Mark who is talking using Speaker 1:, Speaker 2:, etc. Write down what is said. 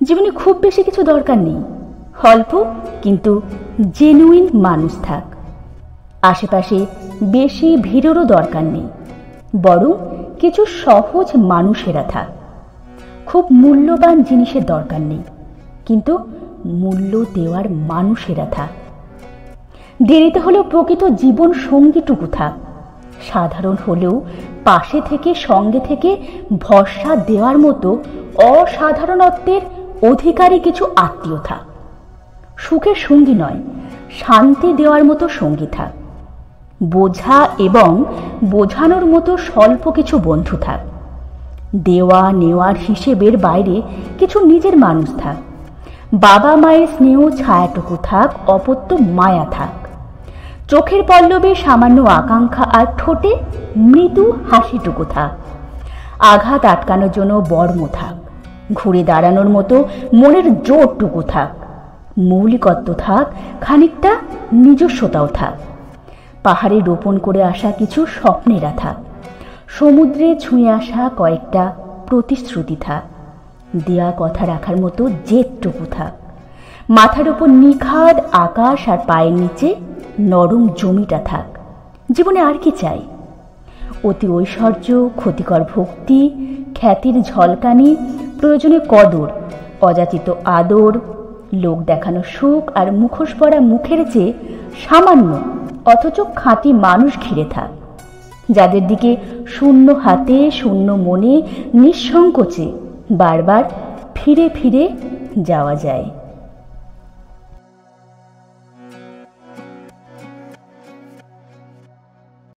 Speaker 1: জীবনে খুব বেশি কিছু দরকার নেই, অল্প কিন্তু জেনুইন মানুষ থাক। আশেপাশে বেশি ভিড়েরও দরকার নেই, বরং কিছু সহজ মানুষেরা থাক। খুব মূল্যবান জিনিসের দরকার নেই, কিন্তু মূল্য দেওয়ার মানুষেরা থাক। দেরিতে হলেও প্রকৃত জীবন সঙ্গীটুকু থাক। সাধারণ হলেও পাশে থেকে সঙ্গে থেকে ভরসা দেওয়ার মতো অসাধারণত্বের অধিকারী কিছু আত্মীয় থাক। সুখের সঙ্গী নয়, শান্তি দেওয়ার মতো সঙ্গী থাক। বোঝা এবং বোঝানোর মতো স্বল্প কিছু বন্ধু থাক। দেওয়া নেওয়ার হিসেবের বাইরে কিছু নিজের মানুষ থাক। বাবা মায়ের স্নেহ ছায়াটুকু থাক, অপত্য মায়া থাক। চোখের পল্লবে সামান্য আকাঙ্ক্ষা আর ঠোঁটে মৃদু হাসিটুকু থাক। আঘাত আটকানোর জন্য বর্ম থাক। ঘুরে দাঁড়ানোর মতো মনের জোরটুকু থাক। মৌলিকত্ব থাক, খানিকটা নিজস্বতাও থাক। পাহাড়ে রোপণ করে আসা কিছু স্বপ্নেরা থাক। সমুদ্রে ছুঁয়ে আসা কয়েকটা প্রতিশ্রুতি থাক। দেয়া কথা রাখার মতো জেদটুকু থাক। মাথার উপর নিখাদ আকাশ আর পায়ের নিচে নরম জমিটা থাক। জীবনে আর কি চাই? অতি ঐশ্বর্য, ক্ষতিকর ভক্তি, খ্যাতির ঝলকানি, প্রয়োজনে কদর, অযাচিত আদর, লোক দেখানো সুখ আর মুখোশ পরা মুখের চেয়ে সামান্য অথচ খাঁটি মানুষ ঘিরে থাক, যাদের দিকে শূন্য হাতে শূন্য মনে নিঃসংকোচে বারবার ফিরে ফিরে যাওয়া যায়।